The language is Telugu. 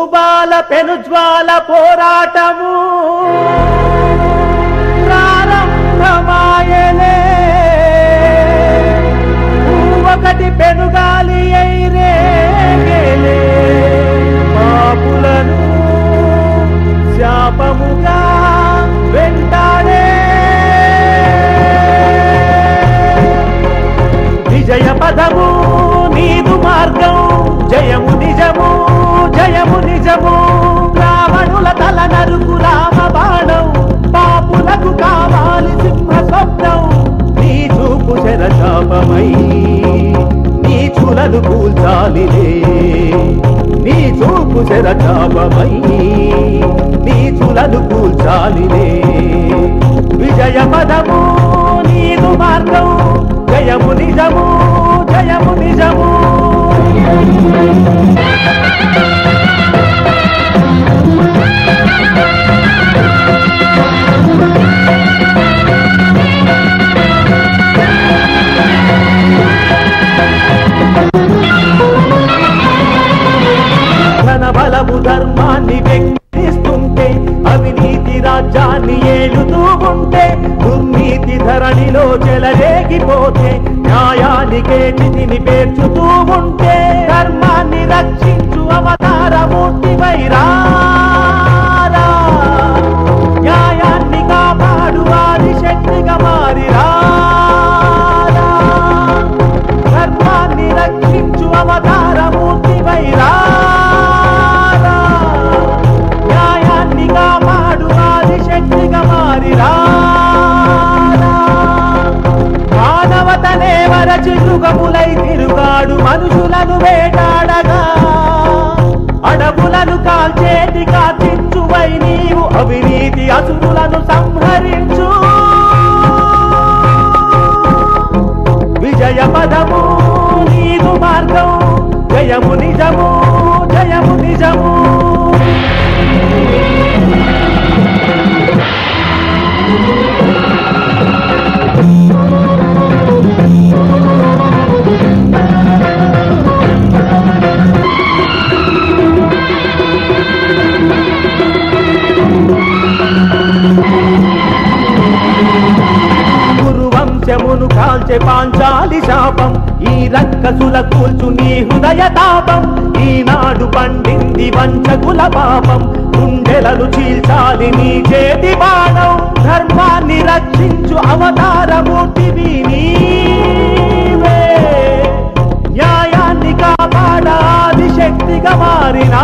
భూబాల పెనుజ్వాల పోరాటము ప్రారంభమాయలే ఒకటి పెనుగాలి అయిరేగేలే పాపులను శాపముగా వెంటాడే విజయ పదము నీదు మార్గం జయము నిజము జయము నిజము రావణుల తల నరుకు రామ బాణం పాపులకు కావాలి సింహ స్వప్నం నీ చూపు శరశాపమై నీచులను కూల్చాలిలే నీ చూపు శరశాపమై నీచులను కూల్చాలిలే విజయ పదము నీదు మార్గం జయము నిజము జయము నిజము ధనబలము ధర్మాన్ని వ్యక్తిస్తుంటే అవినీతి రాజ్యాన్ని ఏలుతూ ఉంటే దుర్నీతి ధరణిలో చెలరేగిపోతే న్యాయానికే చితిని పేర్చుతూ ఉంటే ధర్మాన్ని రక్షించు అవతారమూర్తి వైరారా న్యాయాన్ని కాపాడు ఆదిశక్తిగా మారిరా ధర్మాన్ని రక్షించు అవతారమూర్తి వైరారా న్యాయాన్ని కాపాడు ఆదిశక్తిగా మారిరా మానవతనే వరచి మృగములై తిరుగాడు మనుషులను వేటాడగా అడవులను కాల్చేటి కాల్చించువై నీవు అవినీతి అసురులను సంహరించు విజయ పదము నీదు మార్గం జయము నిజము జయము నిజము గురువంశమును కాల్చే పాంచాలి శాపం ఈ రక్కసుల కూల్చు నీ హృదయ తాపం ఈనాడు పండింది వంచకుల పాపం గుండెలను చీల్చాలి నీ చేతి బాణం ధర్మాన్ని రక్షించు అవతారమూర్తివి నీవే న్యాయాన్ని కాపాడాది శక్తిగా మారినా